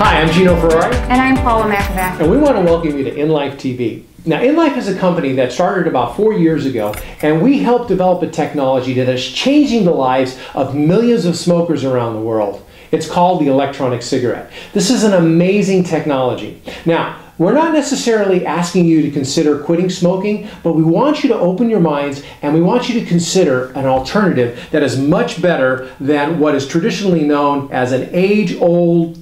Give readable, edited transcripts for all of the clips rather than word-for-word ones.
Hi, I'm Gino Ferrari. And I'm Paula McAvack. And we want to welcome you to InLife TV. Now, InLife is a company that started about 4 years ago, and we helped develop a technology that is changing the lives of millions of smokers around the world. It's called the electronic cigarette. This is an amazing technology. Now, we're not necessarily asking you to consider quitting smoking, but we want you to open your minds and we want you to consider an alternative that is much better than what is traditionally known as an age-old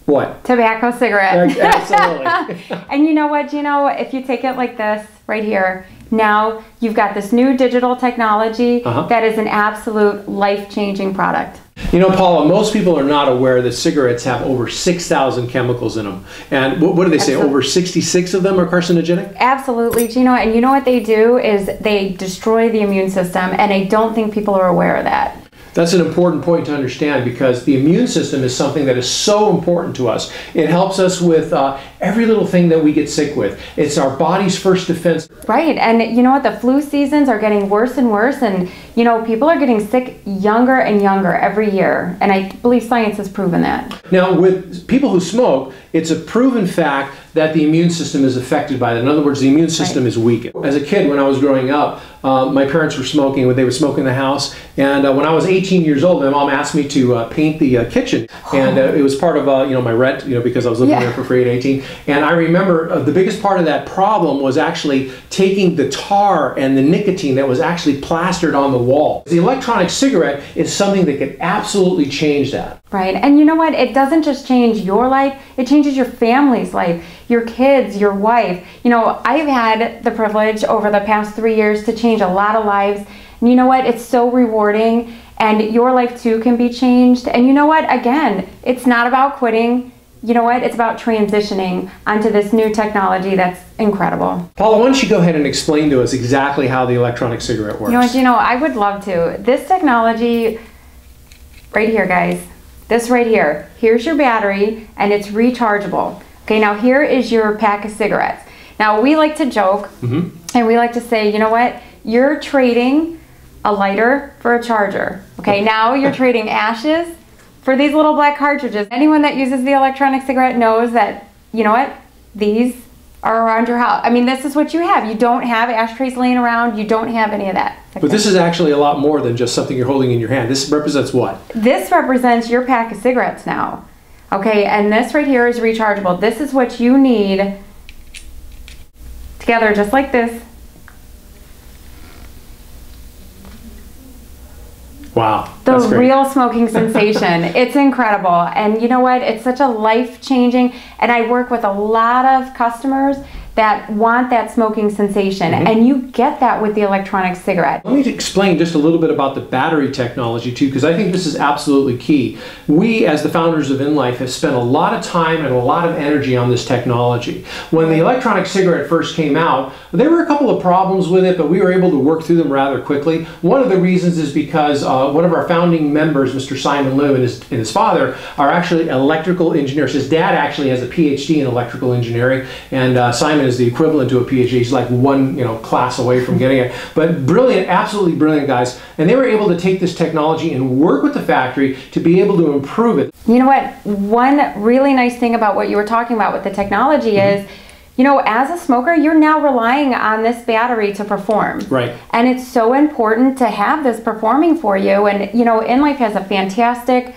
what? Tobacco cigarette. Absolutely. And you know what, Gino? If you take it like this, right here, now you've got this new digital technology that is an absolute life-changing product. You know, Paula, most people are not aware that cigarettes have over 6,000 chemicals in them. And what do they say? Over 66 of them are carcinogenic? Absolutely, Gino. And you know what they do is they destroy the immune system, and I don't think people are aware of that. That's an important point to understand because the immune system is something that is so important to us. It helps us with every little thing that we get sick with. It's our body's first defense. Right, and you know what? The flu seasons are getting worse and worse, and you know, people are getting sick younger and younger every year, and I believe science has proven that. Now, with people who smoke, it's a proven fact that the immune system is affected by that. In other words, the immune system is weakened. As a kid, when I was growing up, my parents were smoking. They would smoke in the house. And when I was 18 years old, my mom asked me to paint the kitchen. And it was part of my rent, because I was living there for free at 18. And I remember the biggest part of that problem was actually taking the tar and the nicotine that was actually plastered on the wall. The electronic cigarette is something that could absolutely change that. Right, and you know what? It doesn't just change your life, it changes your family's life, your kids, your wife. You know, I've had the privilege over the past 3 years to change a lot of lives. And you know what? It's so rewarding, and your life too can be changed. And you know what? Again, it's not about quitting. You know what? It's about transitioning onto this new technology that's incredible. Paula, why don't you go ahead and explain to us exactly how the electronic cigarette works? You know what, Gino? I would love to. This technology, right here, guys. This right here, here's your battery and it's rechargeable. Okay, now here is your pack of cigarettes. Now we like to joke and we like to say, you know what? You're trading a lighter for a charger. Okay, now you're trading ashes for these little black cartridges. Anyone that uses the electronic cigarette knows that, you know what? These are around your house. I mean, this is what you have. You don't have ashtrays laying around. You don't have any of that. But this is actually a lot more than just something you're holding in your hand. This represents what? This represents your pack of cigarettes now. Okay, and this right here is rechargeable. This is what you need together, just like this. Wow. The real smoking sensation. It's incredible. And you know what? It's such a life-changing, and I work with a lot of customers that want that smoking sensation, and you get that with the electronic cigarette. Let me explain just a little bit about the battery technology too, because I think this is absolutely key. We, as the founders of InLife, have spent a lot of time and a lot of energy on this technology. When the electronic cigarette first came out, there were a couple of problems with it, but we were able to work through them rather quickly. One of the reasons is because one of our founding members, Mr. Simon Liu, and his father are actually electrical engineers. His dad actually has a PhD in electrical engineering, and Simon is the equivalent to a PhD. He's like one class away from getting it. But brilliant, absolutely brilliant guys. And they were able to take this technology and work with the factory to be able to improve it. You know what? One really nice thing about what you were talking about with the technology is, you know, as a smoker, you're now relying on this battery to perform. Right. And it's so important to have this performing for you. And, you know, InLife has a fantastic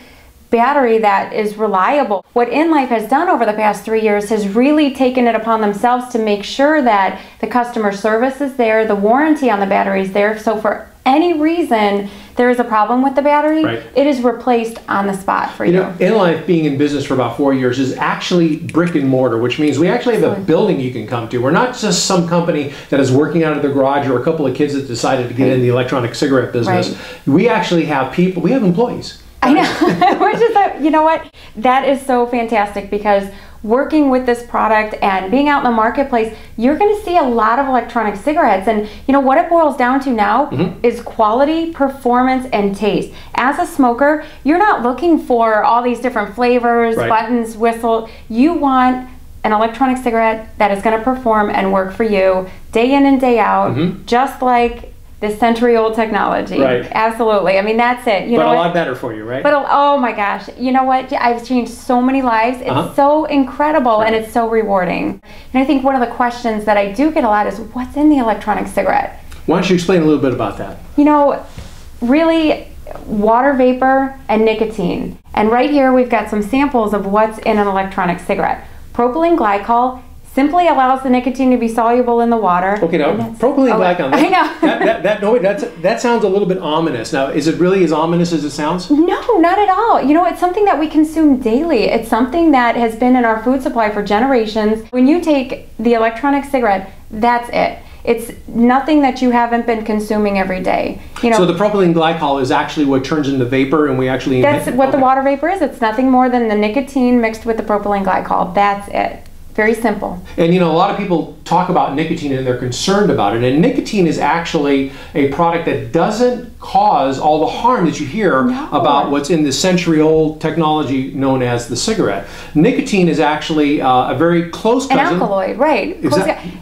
battery that is reliable. What InLife has done over the past 3 years has really taken it upon themselves to make sure that the customer service is there, the warranty on the battery is there, so for any reason there is a problem with the battery, it is replaced on the spot for you. You know, InLife, being in business for about 4 years, is actually brick and mortar, which means we actually have a building you can come to. We're not just some company that is working out of their garage or a couple of kids that decided to get in the electronic cigarette business. We actually have people, we have employees. I know, which is, you know what, that is so fantastic, because working with this product and being out in the marketplace, you're going to see a lot of electronic cigarettes, and you know what it boils down to now is quality, performance, and taste. As a smoker, you're not looking for all these different flavors, buttons, whistle. You want an electronic cigarette that is going to perform and work for you day in and day out, just like this century-old technology. Right. Absolutely. I mean, that's it. You But know a what? lot better for you, right? But oh my gosh, you know what? I've changed so many lives. It's so incredible and it's so rewarding. And I think one of the questions that I do get a lot is, what's in the electronic cigarette? Why don't you explain a little bit about that? You know, really, water vapor and nicotine. And right here we've got some samples of what's in an electronic cigarette. Propylene glycol simply allows the nicotine to be soluble in the water. Okay, now propylene glycol. I know. That sounds a little bit ominous. Now, is it really as ominous as it sounds? No, not at all. You know, it's something that we consume daily. It's something that has been in our food supply for generations. When you take the electronic cigarette, that's it. It's nothing that you haven't been consuming every day. You know, so the propylene glycol is actually what turns into vapor, and we actually... That's what the water vapor is. It's nothing more than the nicotine mixed with the propylene glycol. That's it. Very simple. And you know, a lot of people talk about nicotine and they're concerned about it. And nicotine is actually a product that doesn't cause all the harm that you hear about what's in the century-old technology known as the cigarette. Nicotine is actually a very close cousin. An alkaloid, right.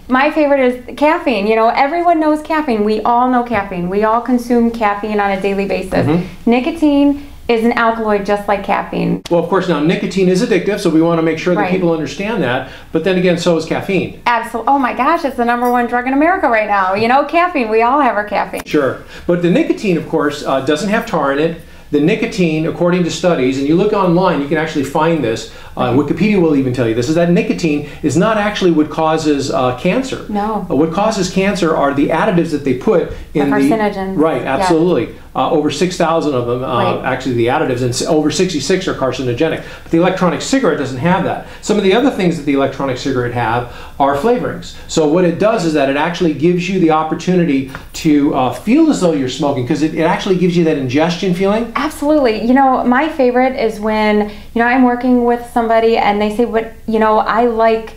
My favorite is caffeine. You know, everyone knows caffeine. We all know caffeine. We all consume caffeine on a daily basis. Nicotine is an alkaloid just like caffeine. Well, of course, now nicotine is addictive, so we want to make sure that people understand that. But then again, so is caffeine. Absolutely. Oh my gosh, it's the #1 drug in America right now. You know, caffeine. We all have our caffeine. Sure. But the nicotine, of course, doesn't have tar in it. The nicotine, according to studies, and you look online, you can actually find this, Wikipedia will even tell you this, is that nicotine is not actually what causes cancer. No. What causes cancer are the additives that they put in the carcinogens. Right, absolutely. Over 6,000 of them, actually the additives, and over 66 are carcinogenic. But the electronic cigarette doesn't have that. Some of the other things that the electronic cigarette have are flavorings. So what it does is that it actually gives you the opportunity to feel as though you're smoking, because it actually gives you that ingestion feeling. Absolutely. You know, my favorite is when, you know, I'm working with somebody and they say, "But, you know, I like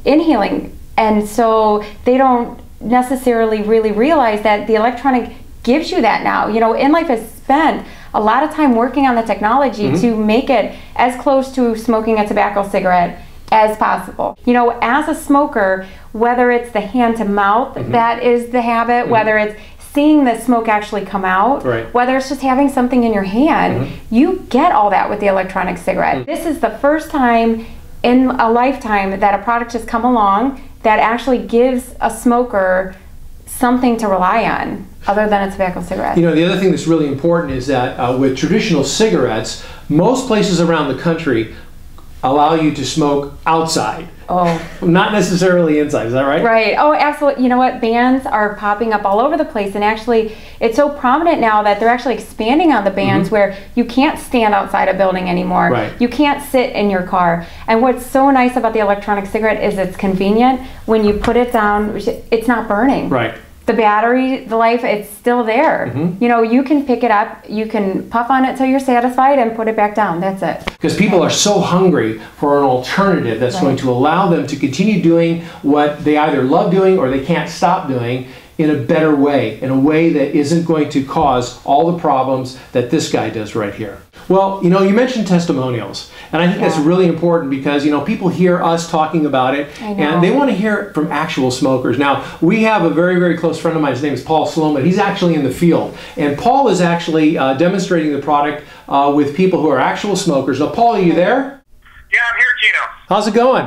inhaling." And so they don't necessarily really realize that the electronic gives you that now. You know, InLife has spent a lot of time working on the technology to make it as close to smoking a tobacco cigarette as possible. You know, as a smoker, whether it's the hand to mouth that is the habit, whether it's seeing the smoke actually come out, whether it's just having something in your hand, you get all that with the electronic cigarette. This is the first time in a lifetime that a product has come along that actually gives a smoker something to rely on other than a tobacco cigarette. You know, the other thing that's really important is that with traditional cigarettes, most places around the country allow you to smoke outside. Oh. Not necessarily inside, is that right? Right. Oh, absolutely. You know what? Bans are popping up all over the place, and actually it's so prominent now that they're actually expanding on the bans where you can't stand outside a building anymore. Right. You can't sit in your car. And what's so nice about the electronic cigarette is it's convenient. When you put it down, it's not burning. Right. The battery, the life, it's still there. You know, you can pick it up, you can puff on it till you're satisfied and put it back down. That's it. Because people are so hungry for an alternative that's going to allow them to continue doing what they either love doing or they can't stop doing in a better way, in a way that isn't going to cause all the problems that this guy does right here. Well, you know, you mentioned testimonials, and I think that's really important because, you know, people hear us talking about it and they want to hear it from actual smokers. Now, we have a very, very close friend of mine, his name is Paul Sloman. He's actually in the field, and Paul is actually demonstrating the product with people who are actual smokers. Now, Paul, are you there? Yeah, I'm here, Gino. How's it going?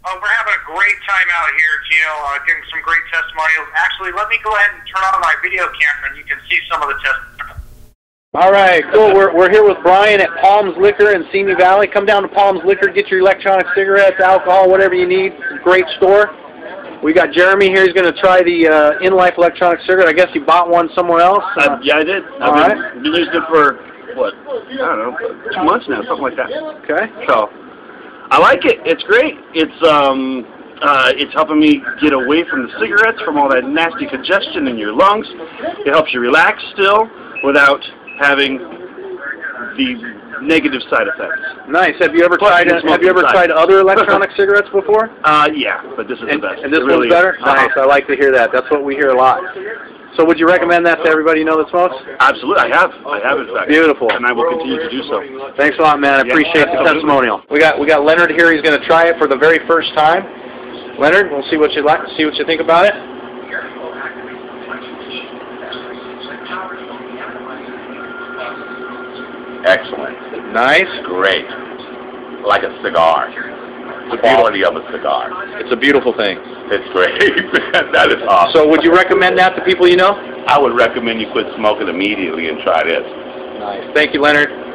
We're having a great time out here, Gino, doing some great testimonials. Actually, let me go ahead and turn on my video camera and you can see some of the testimonials. All right, cool. We're here with Brian at Palms Liquor in Simi Valley. Come down to Palms Liquor, get your electronic cigarettes, alcohol, whatever you need. It's a great store. We got Jeremy here. He's going to try the InLife electronic cigarette. I guess you bought one somewhere else? Yeah, I did. I've been using it for, what, I don't know, 2 months now, something like that. Okay. So, I like it. It's great. It's helping me get away from the cigarettes, from all that nasty congestion in your lungs. It helps you relax still without having the negative side effects. Nice. Have you ever tried other electronic cigarettes before? Yeah, but this is the best. And this one's better? Nice. I like to hear that. That's what we hear a lot. So would you recommend that to everybody you know that smokes? Absolutely. I have in fact. Beautiful. And I will continue to do so. Thanks a lot, man. I appreciate the testimonial. We got Leonard here. He's going to try it for the very first time. Leonard, we'll see what you like. See what you think about it. Excellent. Nice. Great. Like a cigar. The quality of a cigar. It's a beautiful thing. It's great. That is awesome. So would you recommend that to people you know? I would recommend you quit smoking immediately and try this. Nice. Thank you, Leonard.